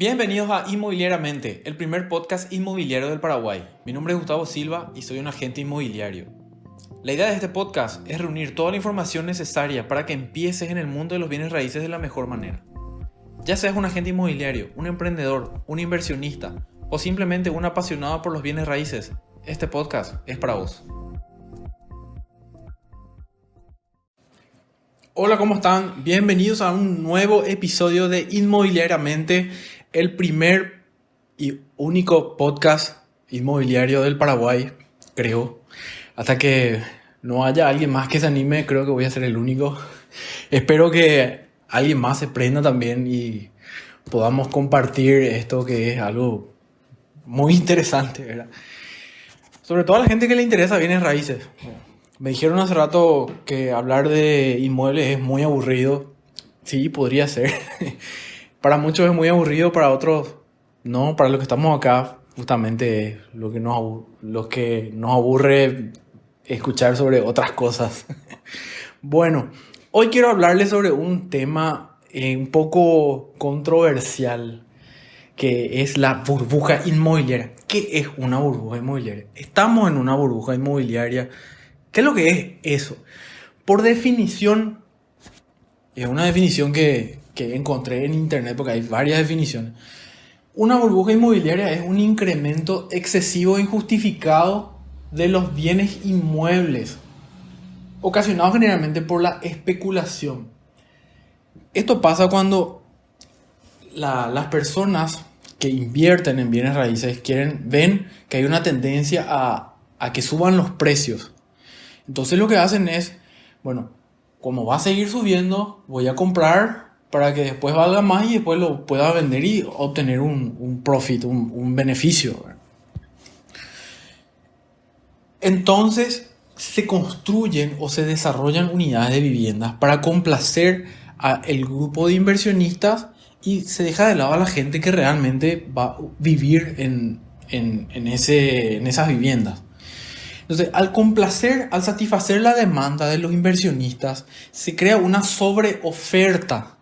Bienvenidos a Inmobiliariamente, el primer podcast inmobiliario del Paraguay. Mi nombre es Gustavo Silva y soy un agente inmobiliario. La idea de este podcast es reunir toda la información necesaria para que empieces en el mundo de los bienes raíces de la mejor manera. Ya seas un agente inmobiliario, un emprendedor, un inversionista o simplemente un apasionado por los bienes raíces, este podcast es para vos. Hola, ¿cómo están? Bienvenidos a un nuevo episodio de Inmobiliariamente, el primer y único podcast inmobiliario del Paraguay, creo. Hasta que no haya alguien más que se anime, creo que voy a ser el único. Espero que alguien más se prenda también y podamos compartir esto que es algo muy interesante, ¿verdad? Sobre todo a la gente que le interesa bienes raíces. Me dijeron hace rato que hablar de inmuebles es muy aburrido. Sí, podría ser. Para muchos es muy aburrido, para otros no. Para los que estamos acá, justamente es lo que nos aburre escuchar sobre otras cosas. Bueno, hoy quiero hablarles sobre un tema un poco controversial, que es la burbuja inmobiliaria. ¿Qué es una burbuja inmobiliaria? Estamos en una burbuja inmobiliaria. ¿Qué es lo que es eso? Por definición, es una definición que encontré en internet, porque hay varias definiciones. Una burbuja inmobiliaria es un incremento excesivo e injustificado de los bienes inmuebles, ocasionado generalmente por la especulación. Esto pasa cuando las personas que invierten en bienes raíces ven que hay una tendencia a que suban los precios. Entonces lo que hacen es, bueno, como va a seguir subiendo, voy a comprar para que después valga más y después lo pueda vender y obtener un profit, un beneficio. Entonces se construyen o se desarrollan unidades de viviendas para complacer al grupo de inversionistas y se deja de lado a la gente que realmente va a vivir en esas viviendas. Entonces, al satisfacer la demanda de los inversionistas, se crea una sobreoferta.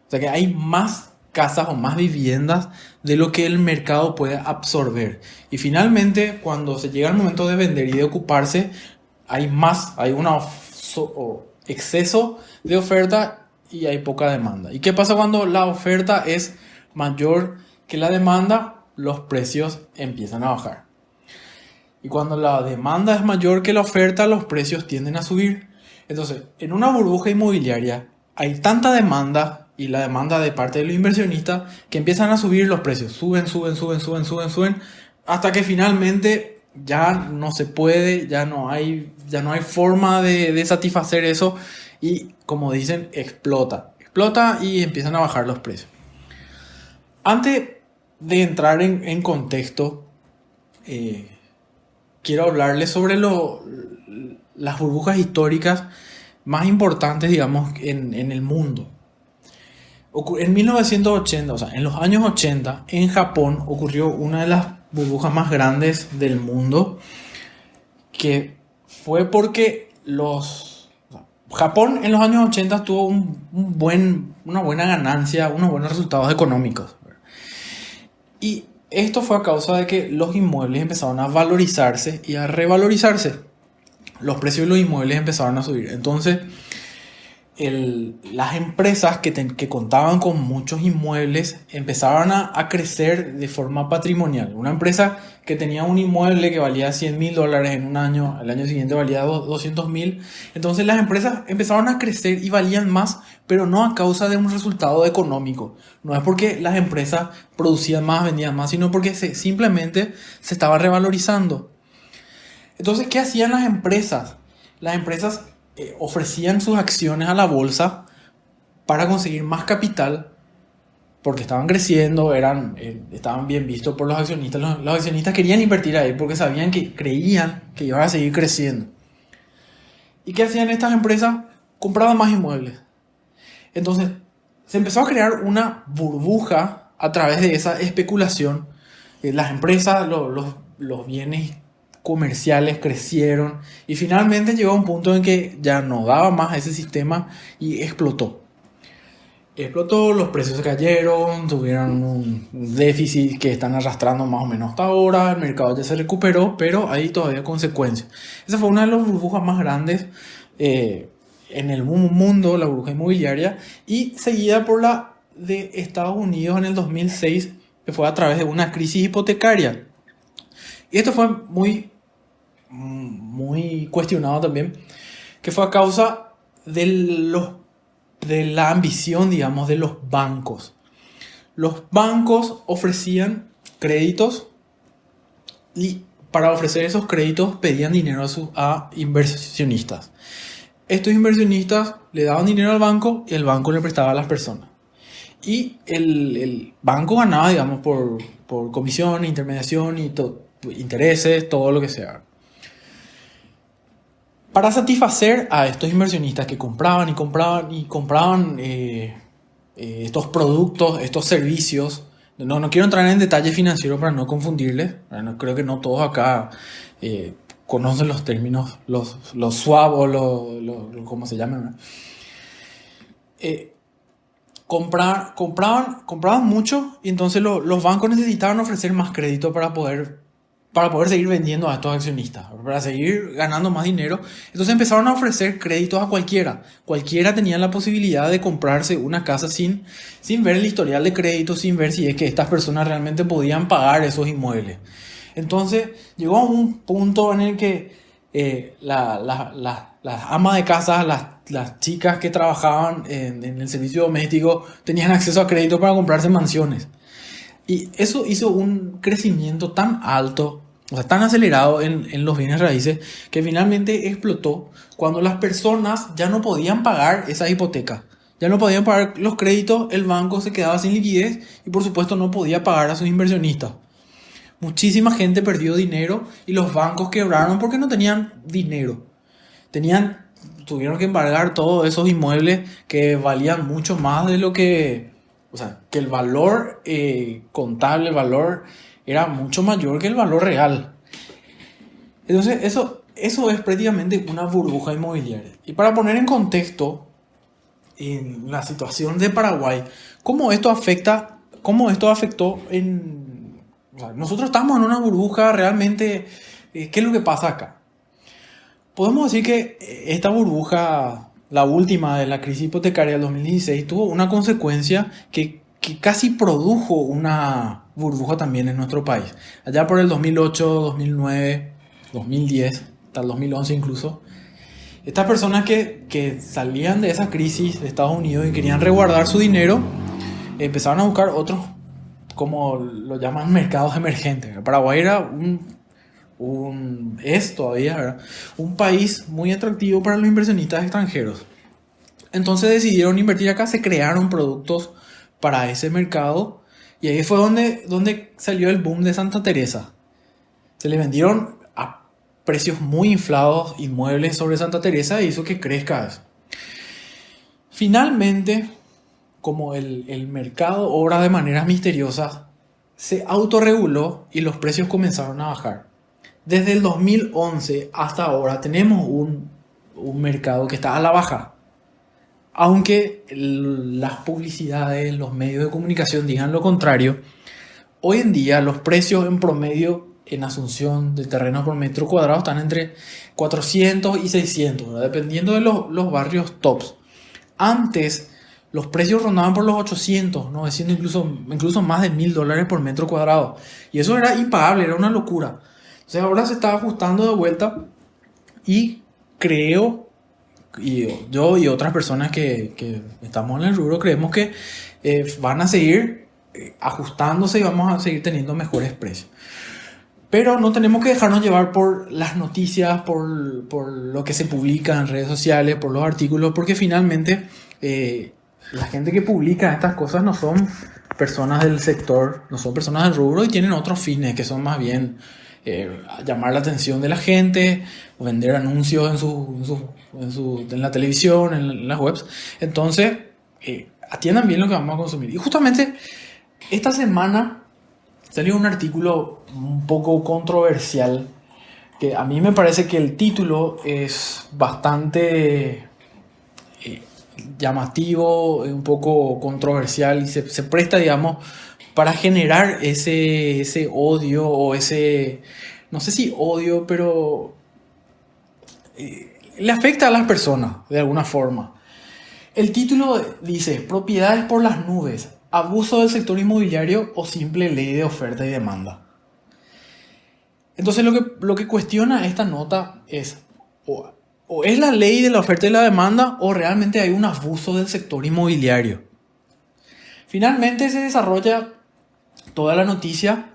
O sea que hay más casas o más viviendas de lo que el mercado puede absorber. Y finalmente, cuando se llega el momento de vender y de ocuparse, hay un exceso de oferta y hay poca demanda. ¿Y qué pasa cuando la oferta es mayor que la demanda? Los precios empiezan a bajar. Y cuando la demanda es mayor que la oferta, los precios tienden a subir. Entonces, en una burbuja inmobiliaria hay tanta demanda y la demanda de parte de los inversionistas que empiezan a subir los precios. Suben, hasta que finalmente ya no se puede, ya no hay forma de satisfacer eso y, como dicen, explota y empiezan a bajar los precios. Antes de entrar en contexto, quiero hablarles sobre las burbujas históricas más importantes, digamos, en el mundo. En 1980, o sea, en los años 80, en Japón ocurrió una de las burbujas más grandes del mundo, que fue porque Japón en los años 80 tuvo una buena ganancia, unos buenos resultados económicos. Y esto fue a causa de que los inmuebles empezaron a valorizarse y a revalorizarse. Los precios de los inmuebles empezaron a subir. Entonces, las empresas que contaban con muchos inmuebles empezaron a crecer de forma patrimonial. Una empresa que tenía un inmueble que valía $100,000 en un año, al año siguiente valía $200,000. Entonces las empresas empezaron a crecer y valían más, pero no a causa de un resultado económico. No es porque las empresas producían más, vendían más, sino porque simplemente se estaba revalorizando. Entonces, ¿qué hacían las empresas? Las empresas ofrecían sus acciones a la bolsa para conseguir más capital, porque estaban creciendo, estaban bien vistos por los accionistas. Los accionistas querían invertir ahí porque creían que iban a seguir creciendo. ¿Y qué hacían estas empresas? Compraban más inmuebles. Entonces se empezó a crear una burbuja a través de esa especulación. Las empresas, los bienes comerciales crecieron y finalmente llegó a un punto en que ya no daba más ese sistema y explotó. explotó, los precios se cayeron, tuvieron un déficit que están arrastrando más o menos hasta ahora, el mercado ya se recuperó, pero hay todavía consecuencias. Esa fue una de las burbujas más grandes en el mundo, la burbuja inmobiliaria, y seguida por la de Estados Unidos en el 2006, que fue a través de una crisis hipotecaria. Y esto fue muy cuestionado también, que fue a causa de la ambición, digamos, de los bancos. Los bancos ofrecían créditos y para ofrecer esos créditos pedían dinero a inversionistas. Estos inversionistas le daban dinero al banco y el banco le prestaba a las personas. Y el banco ganaba, digamos, por comisión, intermediación y intereses, todo lo que sea. Para satisfacer a estos inversionistas que compraban estos productos, estos servicios, no quiero entrar en detalle financiero para no confundirles, bueno, creo que no todos acá conocen los términos, los swap o ¿cómo se llaman? Compraban mucho y entonces los bancos necesitaban ofrecer más crédito para poder seguir vendiendo a estos accionistas, para seguir ganando más dinero. Entonces empezaron a ofrecer créditos a cualquiera. Cualquiera tenía la posibilidad de comprarse una casa sin ver el historial de crédito, sin ver si es que estas personas realmente podían pagar esos inmuebles. Entonces llegó a un punto en el que las amas de casa, las chicas que trabajaban en el servicio doméstico, tenían acceso a crédito para comprarse mansiones. Y eso hizo un crecimiento tan alto, o sea, tan acelerado en los bienes raíces, que finalmente explotó cuando las personas ya no podían pagar esas hipotecas. Ya no podían pagar los créditos, el banco se quedaba sin liquidez y por supuesto no podía pagar a sus inversionistas. Muchísima gente perdió dinero y los bancos quebraron porque no tenían dinero. Tuvieron que embargar todos esos inmuebles que valían mucho más de lo que... O sea, que el valor contable, el valor era mucho mayor que el valor real. Entonces, eso es prácticamente una burbuja inmobiliaria. Y para poner en contexto en la situación de Paraguay, cómo esto afectó en... O sea, nosotros estamos en una burbuja realmente... ¿Qué es lo que pasa acá? Podemos decir que esta burbuja... La última de la crisis hipotecaria del 2016 tuvo una consecuencia que casi produjo una burbuja también en nuestro país. Allá por el 2008, 2009, 2010, hasta el 2011 incluso, estas personas que salían de esa crisis de Estados Unidos y querían resguardar su dinero, empezaron a buscar otros, como lo llaman, mercados emergentes. Paraguay era es todavía, ¿verdad?, un país muy atractivo para los inversionistas extranjeros. Entonces decidieron invertir acá, se crearon productos para ese mercado y ahí fue donde salió el boom de Santa Teresa. Se le vendieron a precios muy inflados inmuebles sobre Santa Teresa y hizo que crezca eso. Finalmente, como el mercado obra de maneras misteriosas, se autorreguló y los precios comenzaron a bajar. Desde el 2011 hasta ahora tenemos un mercado que está a la baja. Aunque las publicidades, los medios de comunicación digan lo contrario, hoy en día los precios en promedio en Asunción de terrenos por metro cuadrado están entre 400 y 600, ¿verdad?, dependiendo de los barrios tops. Antes los precios rondaban por los 800, 900, incluso más de $1,000 por metro cuadrado. Y eso era impagable, era una locura. Entonces ahora se está ajustando de vuelta y creo, y yo y otras personas que estamos en el rubro, creemos que van a seguir ajustándose y vamos a seguir teniendo mejores precios. Pero no tenemos que dejarnos llevar por las noticias, por lo que se publica en redes sociales, por los artículos, porque finalmente la gente que publica estas cosas no son personas del sector, no son personas del rubro y tienen otros fines que son más bien... llamar la atención de la gente, vender anuncios en la televisión, en las webs. Entonces, atiendan bien lo que vamos a consumir. Y justamente esta semana salió un artículo un poco controversial que a mí me parece que el título es bastante llamativo, un poco controversial y se presta, digamos, para generar ese odio o ese, no sé si odio, pero le afecta a las personas de alguna forma. El título dice, propiedades por las nubes, abuso del sector inmobiliario o simple ley de oferta y demanda. Entonces lo que cuestiona esta nota es, o es la ley de la oferta y la demanda o realmente hay un abuso del sector inmobiliario. Finalmente se desarrolla toda la noticia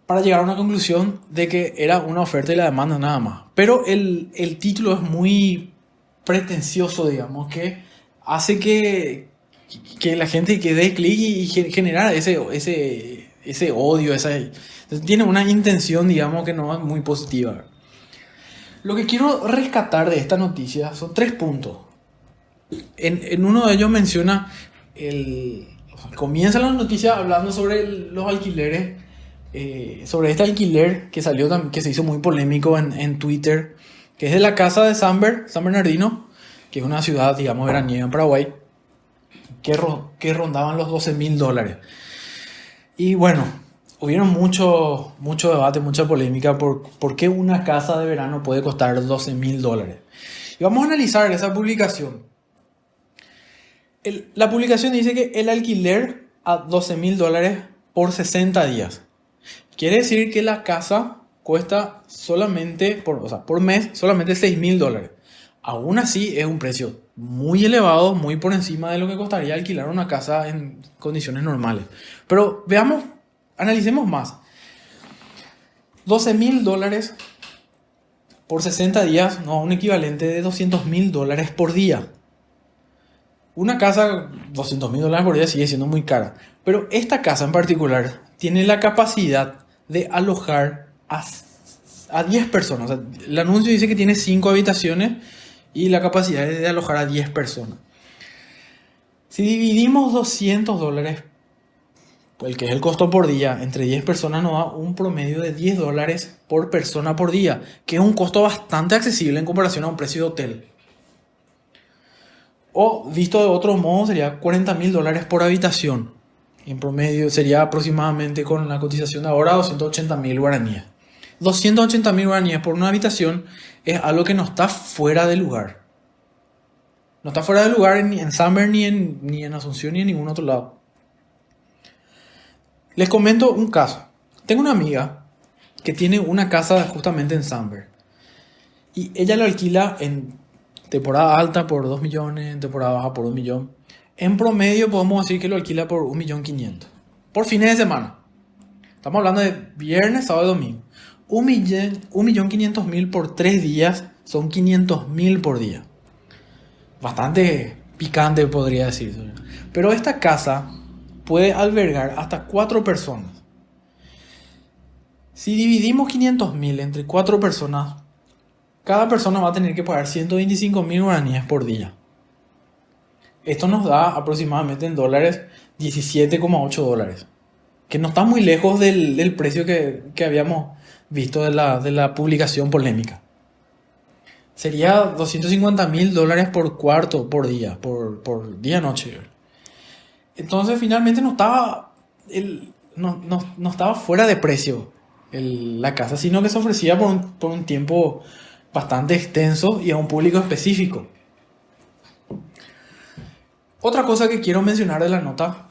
para llegar a una conclusión de que era una oferta y la demanda nada más. Pero el título es muy pretencioso, digamos, que hace que la gente que dé clic y generar ese odio, tiene una intención, digamos, que no es muy positiva. Lo que quiero rescatar de esta noticia son 3 puntos. En uno de ellos menciona comienza la noticia hablando sobre los alquileres, sobre este alquiler que salió, que se hizo muy polémico en Twitter, que es de la casa de San Bernardino, que es una ciudad, digamos, veraniega en Paraguay, que rondaban los $12.000. Y bueno, hubieron mucho debate, mucha polémica por qué una casa de verano puede costar $12.000. Y vamos a analizar esa publicación. La publicación dice que el alquiler a $12.000 por 60 días. Quiere decir que la casa cuesta solamente, por mes, solamente $6.000. Aún así es un precio muy elevado, muy por encima de lo que costaría alquilar una casa en condiciones normales. Pero veamos, analicemos más. $12.000 por 60 días, no, un equivalente de $200.000 por día. Una casa, $200.000 por día sigue siendo muy cara. Pero esta casa en particular tiene la capacidad de alojar a 10 personas. O sea, el anuncio dice que tiene 5 habitaciones y la capacidad es de alojar a 10 personas. Si dividimos $200, el que es el costo por día, entre 10 personas nos da un promedio de $10 por persona por día, que es un costo bastante accesible en comparación a un precio de hotel. O visto de otro modo sería $40.000 por habitación. En promedio sería aproximadamente, con la cotización de ahora, 280.000 guaraníes. 280.000 guaraníes por una habitación es algo que no está fuera de lugar. No está fuera de lugar ni en Samber, ni en Asunción, ni en ningún otro lado. Les comento un caso. Tengo una amiga que tiene una casa justamente en Samber. Y ella lo alquila en temporada alta por 2 millones, en temporada baja por 1 millón. En promedio podemos decir que lo alquila por 1.500.000. Por fines de semana. Estamos hablando de viernes, sábado y domingo. 1.500.000 por 3 días son 500.000 por día. Bastante picante podría decir. Pero esta casa puede albergar hasta 4 personas. Si dividimos 500.000 entre 4 personas, cada persona va a tener que pagar 125.000 guaraníes por día. Esto nos da aproximadamente en dólares $17,8, que no está muy lejos del precio que habíamos visto de la publicación polémica. Sería $250.000 por cuarto por día, por día-noche. Entonces finalmente no estaba fuera de precio la casa, sino que se ofrecía por un tiempo bastante extenso y a un público específico. Otra cosa que quiero mencionar de la nota,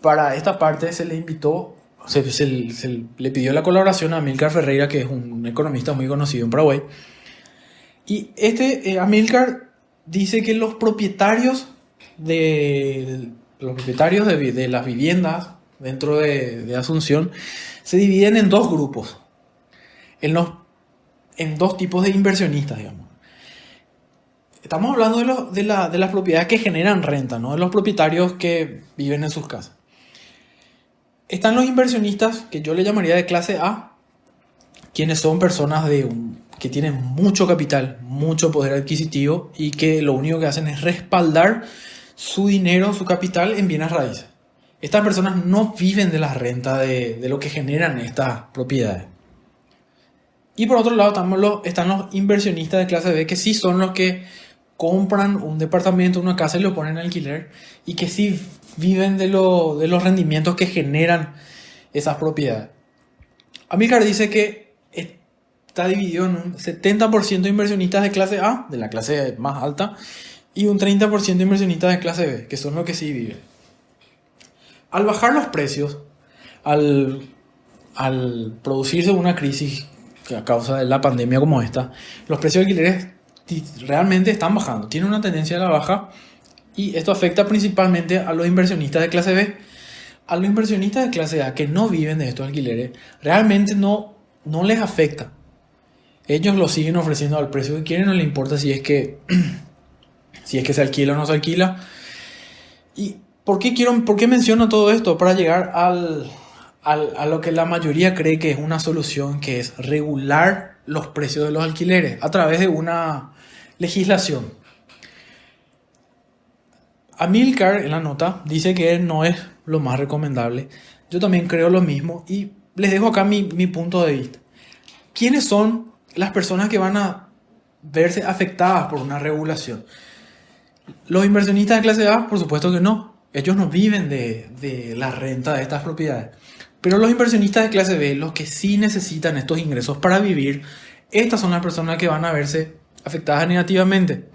para esta parte se le invitó, se le pidió la colaboración a Amílcar Ferreira, que es un economista muy conocido en Paraguay. Y Amílcar dice que los propietarios de las viviendas dentro de Asunción se dividen en 2 grupos, en 2 tipos de inversionistas, digamos. Estamos hablando de las propiedades que generan renta, no de los propietarios que viven en sus casas. Están los inversionistas, que yo le llamaría de clase A, quienes son personas que tienen mucho capital, mucho poder adquisitivo y que lo único que hacen es respaldar su dinero, su capital en bienes raíces. Estas personas no viven de la renta de lo que generan estas propiedades. Y por otro lado están los inversionistas de clase B, que sí son los que compran un departamento, una casa y lo ponen en alquiler y que sí viven de los rendimientos que generan esas propiedades. Amilcar dice que está dividido en un 70% de inversionistas de clase A, de la clase más alta, y un 30% de inversionistas de clase B, que son los que sí viven. Al bajar los precios, al producirse una crisis a causa de la pandemia como esta, los precios de alquileres realmente están bajando, tienen una tendencia a la baja y esto afecta principalmente a los inversionistas de clase B. A los inversionistas de clase A que no viven de estos alquileres, realmente no les afecta. Ellos lo siguen ofreciendo al precio que quieren, no les importa si es que se alquila o no se alquila. ¿Y por qué menciono todo esto? Para llegar a lo que la mayoría cree que es una solución, que es regular los precios de los alquileres a través de una legislación. Amilcar en la nota dice que no es lo más recomendable. Yo también creo lo mismo y les dejo acá mi punto de vista. ¿Quiénes son las personas que van a verse afectadas por una regulación? Los inversionistas de clase A, por supuesto que no. Ellos no viven de la renta de estas propiedades. Pero los inversionistas de clase B, los que sí necesitan estos ingresos para vivir, estas son las personas que van a verse afectadas negativamente.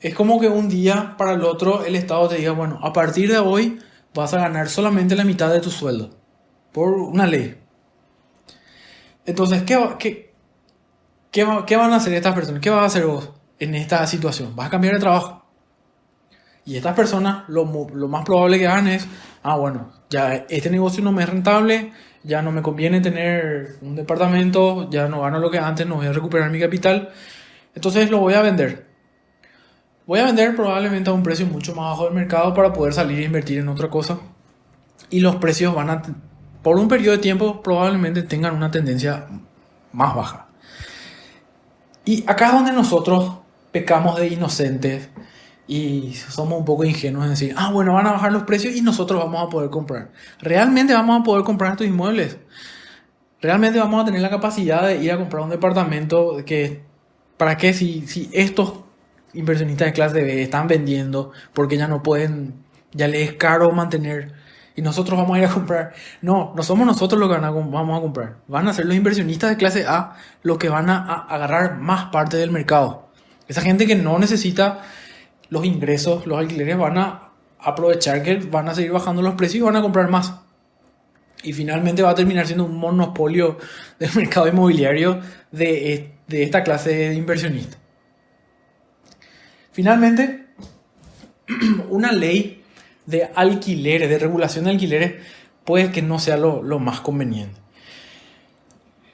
Es como que un día para el otro el Estado te diga, bueno, a partir de hoy vas a ganar solamente la mitad de tu sueldo, por una ley. Entonces, ¿qué van a hacer estas personas? ¿Qué vas a hacer vos en esta situación? Vas a cambiar de trabajo. Y estas personas lo más probable que hagan es, bueno, ya este negocio no me es rentable, ya no me conviene tener un departamento, ya no gano lo que antes, no voy a recuperar mi capital, entonces lo voy a vender. Voy a vender probablemente a un precio mucho más bajo del mercado para poder salir e invertir en otra cosa. Y los precios por un periodo de tiempo, probablemente tengan una tendencia más baja. Y acá es donde nosotros pecamos de inocentes y somos un poco ingenuos en decir, bueno, van a bajar los precios y nosotros vamos a poder comprar. ¿Realmente vamos a poder comprar estos inmuebles? ¿Realmente vamos a tener la capacidad de ir a comprar un departamento para qué si estos inversionistas de clase B están vendiendo porque ya no pueden, ya les es caro mantener y nosotros vamos a ir a comprar? No somos nosotros los que vamos a comprar. Van a ser los inversionistas de clase A los que van a agarrar más parte del mercado. Esa gente que no necesita los ingresos, los alquileres, van a aprovechar que van a seguir bajando los precios y van a comprar más. Y finalmente va a terminar siendo un monopolio del mercado inmobiliario de esta clase de inversionistas. Finalmente, una ley de alquileres, de regulación de alquileres, puede que no sea lo más conveniente.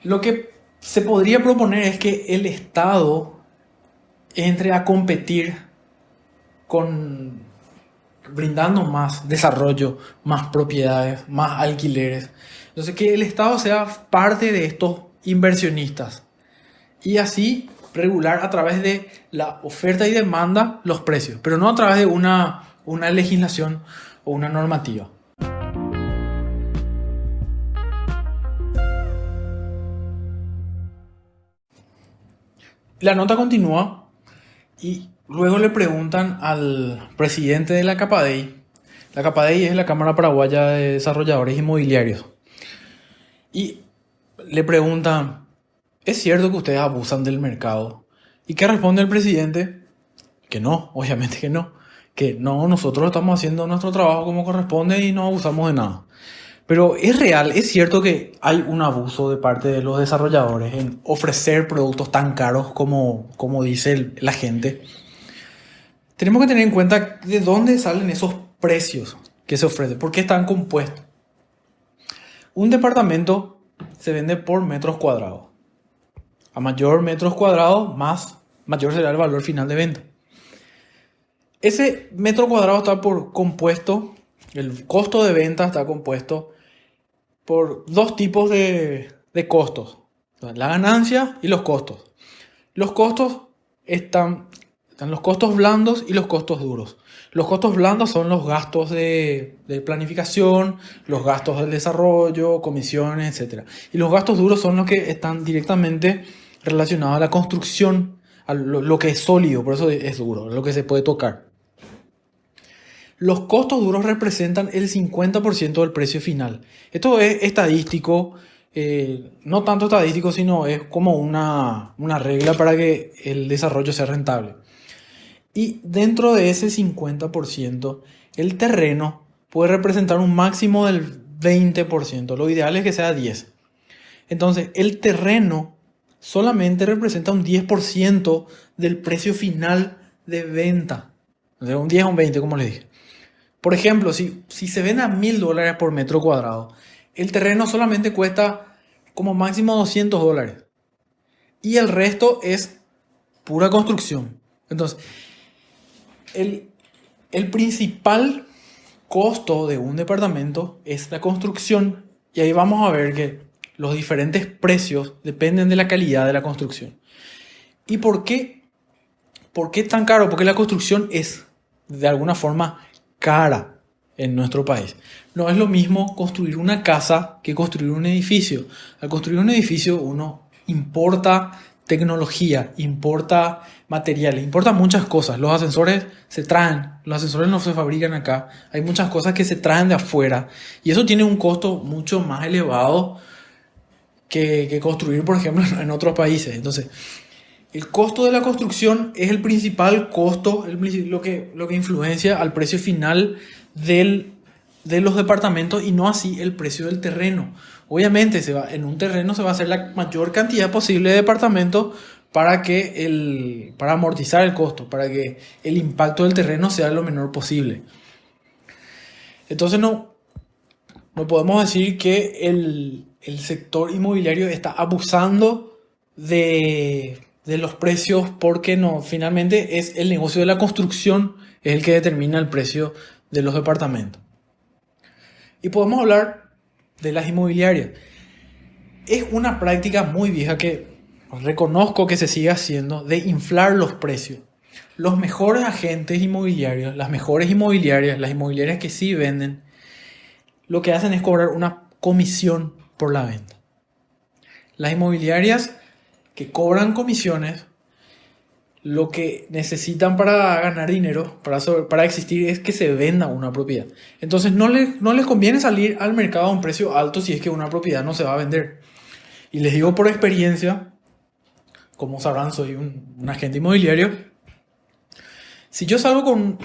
Lo que se podría proponer es que el Estado entre a competir brindando más desarrollo, más propiedades, más alquileres. Entonces, que el Estado sea parte de estos inversionistas y así regular a través de la oferta y demanda los precios, pero no a través de una legislación o una normativa. La nota continúa y luego le preguntan al presidente de la Capadei. La Capadei es la Cámara Paraguaya de Desarrolladores Inmobiliarios. Y le preguntan, ¿es cierto que ustedes abusan del mercado? ¿Y qué responde el presidente? Que no, obviamente que no. Que no, nosotros estamos haciendo nuestro trabajo como corresponde y no abusamos de nada. Pero es real, es cierto que hay un abuso de parte de los desarrolladores en ofrecer productos tan caros como dice la gente. Tenemos que tener en cuenta de dónde salen esos precios que se ofrecen, por qué están compuestos. Un departamento se vende por metros cuadrados. A mayor metros cuadrados, mayor será el valor final de venta. Ese metro cuadrado está compuesto, el costo de venta está compuesto por dos tipos de costos: la ganancia y los costos. Los costos están los costos blandos y los costos duros. Los costos blandos son los gastos de planificación, los gastos del desarrollo, comisiones, etc. Y los gastos duros son los que están directamente relacionados a la construcción, lo que es sólido, por eso es duro, lo que se puede tocar. Los costos duros representan el 50% del precio final. Esto es estadístico, no tanto estadístico, sino es como una regla para que el desarrollo sea rentable. Y dentro de ese 50%, el terreno puede representar un máximo del 20%. Lo ideal es que sea 10%. Entonces, el terreno solamente representa un 10% del precio final de venta. De un 10 a un 20, como les dije. Por ejemplo, si se vende a $1.000 por metro cuadrado, el terreno solamente cuesta como máximo $200. Y el resto es pura construcción. Entonces, el principal costo de un departamento es la construcción. Y ahí vamos a ver que los diferentes precios dependen de la calidad de la construcción. ¿Y por qué? ¿Por qué tan caro? Porque la construcción es de alguna forma cara en nuestro país. No es lo mismo construir una casa que construir un edificio. Al construir un edificio uno importa tecnología, importa materiales, importa muchas cosas. Los ascensores se traen, los ascensores no se fabrican acá. Hay muchas cosas que se traen de afuera y eso tiene un costo mucho más elevado que construir, por ejemplo, en otros países. Entonces, el costo de la construcción es el principal costo, lo que influencia al precio final de los departamentos y no así el precio del terreno. Obviamente en un terreno se va a hacer la mayor cantidad posible de departamentos para amortizar el costo, para que el impacto del terreno sea lo menor posible. Entonces no podemos decir que el sector inmobiliario está abusando de los precios porque no, finalmente es el negocio de la construcción es el que determina el precio de los departamentos. Y podemos hablar de las inmobiliarias. Es una práctica muy vieja que reconozco que se sigue haciendo de inflar los precios. Los mejores agentes inmobiliarios, las mejores inmobiliarias, las inmobiliarias que sí venden, lo que hacen es cobrar una comisión por la venta. Las inmobiliarias que cobran comisiones, lo que necesitan para ganar dinero, para existir, es que se venda una propiedad. Entonces no les conviene salir al mercado a un precio alto si es que una propiedad no se va a vender. Y les digo por experiencia, como sabrán, soy un agente inmobiliario. Si yo salgo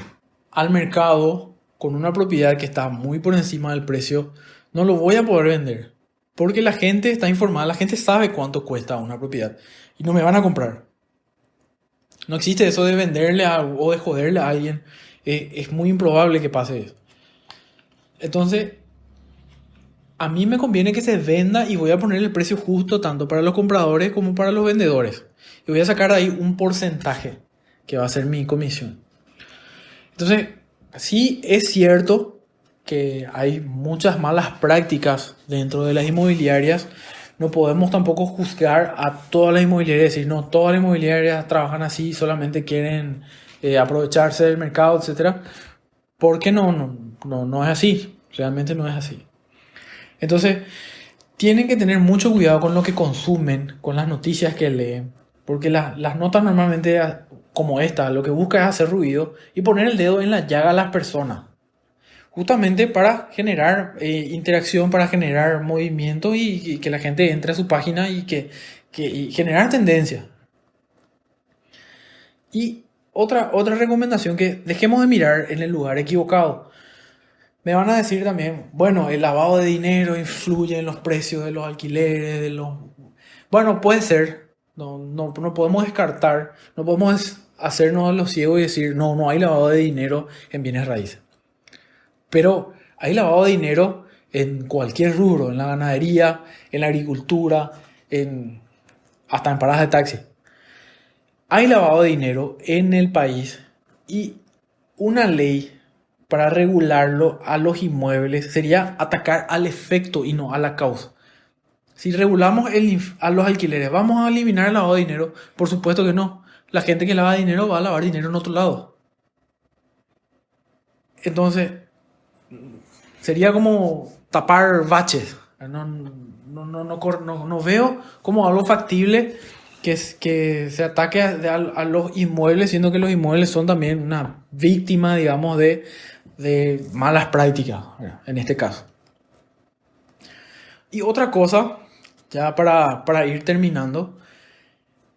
al mercado con una propiedad que está muy por encima del precio, no lo voy a poder vender. Porque la gente está informada, la gente sabe cuánto cuesta una propiedad y no me van a comprar. No existe eso de venderle o de joderle a alguien. Es muy improbable que pase eso. Entonces, a mí me conviene que se venda y voy a poner el precio justo tanto para los compradores como para los vendedores. Y voy a sacar ahí un porcentaje que va a ser mi comisión. Entonces, sí es cierto que hay muchas malas prácticas dentro de las inmobiliarias. No podemos tampoco juzgar a todas las inmobiliarias y decir, no, todas las inmobiliarias trabajan así, solamente quieren aprovecharse del mercado, etc. Porque no es así, realmente no es así. Entonces, tienen que tener mucho cuidado con lo que consumen, con las noticias que leen, porque las notas normalmente, como esta, lo que busca es hacer ruido y poner el dedo en la llaga a las personas. Justamente para generar interacción, para generar movimiento y que la gente entre a su página y generar tendencia. Y otra recomendación, que dejemos de mirar en el lugar equivocado. Me van a decir también, bueno, el lavado de dinero influye en los precios de los alquileres, Bueno, puede ser, no podemos descartar, no podemos hacernos los ciegos y decir, no hay lavado de dinero en bienes raíces. Pero hay lavado de dinero en cualquier rubro, en la ganadería, en la agricultura, hasta en paradas de taxi. Hay lavado de dinero en el país y una ley para regularlo a los inmuebles sería atacar al efecto y no a la causa. Si regulamos a los alquileres, ¿vamos a eliminar el lavado de dinero? Por supuesto que no. La gente que lava dinero va a lavar dinero en otro lado. Entonces, sería como tapar baches. No veo como algo factible que se ataque a los inmuebles, siendo que los inmuebles son también una víctima, digamos, de malas prácticas, ¿verdad? En este caso. Y otra cosa, ya para ir terminando,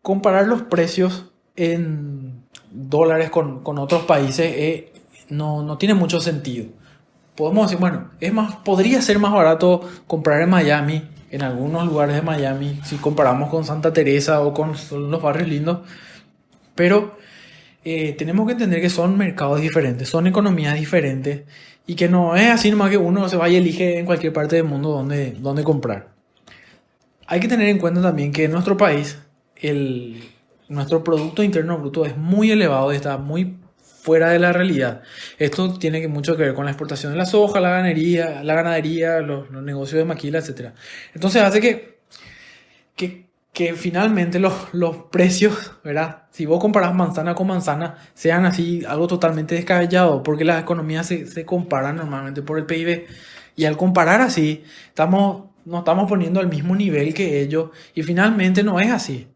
comparar los precios en dólares con otros países no tiene mucho sentido. Podemos decir, bueno, podría ser más barato comprar en Miami, en algunos lugares de Miami, si comparamos con Santa Teresa o con los barrios lindos, pero tenemos que entender que son mercados diferentes, son economías diferentes y que no es así nomás que uno se vaya y elige en cualquier parte del mundo donde comprar. Hay que tener en cuenta también que en nuestro país nuestro Producto Interno Bruto es muy elevado y está muy fuera de la realidad. Esto tiene mucho que ver con la exportación de la soja, la ganadería, los negocios de maquila, etc. Entonces hace que finalmente los precios, ¿verdad? Si vos comparás manzana con manzana, sean así algo totalmente descabellado, porque las economías se comparan normalmente por el PIB. Y al comparar así, nos estamos poniendo al mismo nivel que ellos, y finalmente no es así.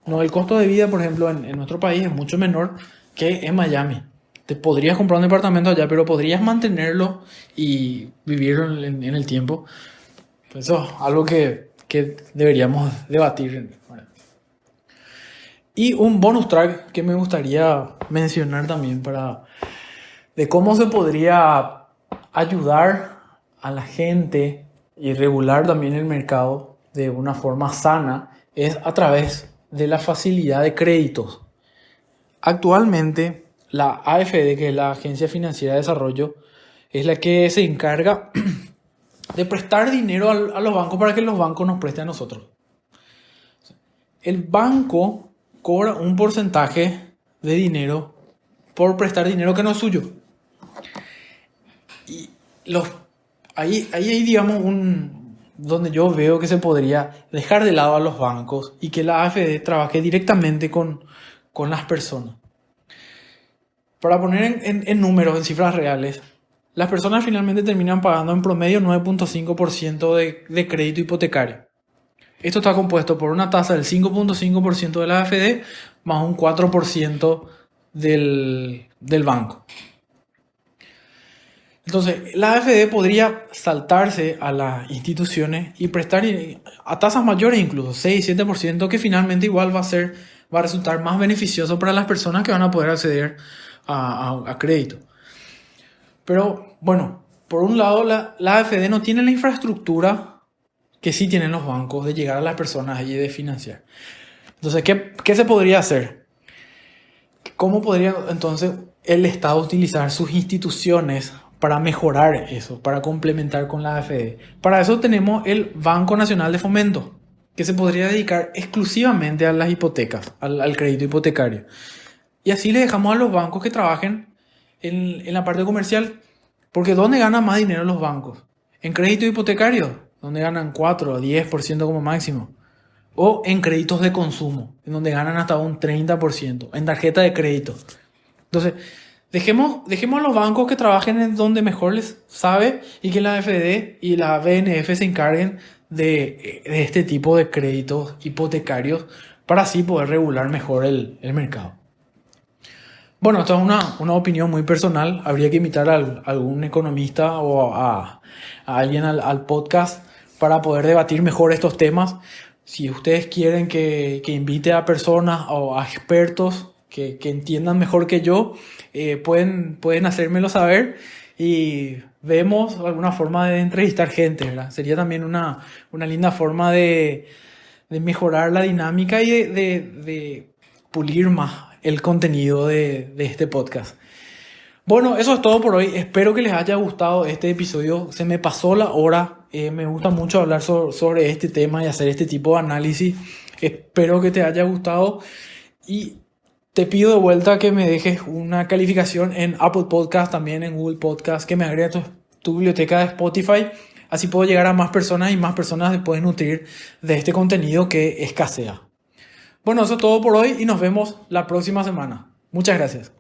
No, el costo de vida, por ejemplo, en nuestro país es mucho menor que en Miami. Te podrías comprar un departamento allá, pero podrías mantenerlo y vivir en el tiempo. Eso es algo que deberíamos debatir. Y un bonus track que me gustaría mencionar también de cómo se podría ayudar a la gente y regular también el mercado de una forma sana es a través de la facilidad de créditos. Actualmente, la AFD, que es la Agencia Financiera de Desarrollo, es la que se encarga de prestar dinero a los bancos para que los bancos nos presten a nosotros. El banco cobra un porcentaje de dinero por prestar dinero que no es suyo. Y ahí hay, digamos, donde yo veo que se podría dejar de lado a los bancos y que la AFD trabaje directamente con las personas. Para poner en números, en cifras reales, las personas finalmente terminan pagando en promedio 9.5% de crédito hipotecario. Esto está compuesto por una tasa del 5.5% de la AFD más un 4% del banco. Entonces, la AFD podría saltarse a las instituciones y prestar a tasas mayores, incluso 6-7%, que finalmente igual va a resultar más beneficioso para las personas que van a poder acceder a crédito. Pero bueno, por un lado la AFD no tiene la infraestructura que sí tienen los bancos de llegar a las personas y de financiar. Entonces, ¿qué se podría hacer? ¿Cómo podría entonces el Estado utilizar sus instituciones para mejorar eso, para complementar con la AFD? Para eso tenemos el Banco Nacional de Fomento, que se podría dedicar exclusivamente a las hipotecas, al crédito hipotecario. Y así le dejamos a los bancos que trabajen en la parte comercial. Porque ¿dónde ganan más dinero los bancos? En crédito hipotecario, donde ganan 4 o 10% como máximo. O en créditos de consumo, en donde ganan hasta un 30%. En tarjeta de crédito. Entonces, dejemos a los bancos que trabajen en donde mejor les sabe y que la AFD y la BNF se encarguen de este tipo de créditos hipotecarios para así poder regular mejor el mercado. Bueno, esto es una opinión muy personal. Habría que invitar a algún economista o a alguien al podcast para poder debatir mejor estos temas. Si ustedes quieren que invite a personas o a expertos que entiendan mejor que yo, pueden hacérmelo saber y vemos alguna forma de entrevistar gente, ¿verdad? Sería también una linda forma de mejorar la dinámica y de pulir más el contenido de este podcast. Bueno, eso es todo por hoy. Espero que les haya gustado este episodio. Se me pasó la hora. Me gusta mucho hablar sobre este tema y hacer este tipo de análisis. Espero que te haya gustado. Y te pido de vuelta que me dejes una calificación en Apple Podcast, también en Google Podcast, que me agregues tu biblioteca de Spotify. Así puedo llegar a más personas y más personas se pueden nutrir de este contenido que escasea. Bueno, eso es todo por hoy y nos vemos la próxima semana. Muchas gracias.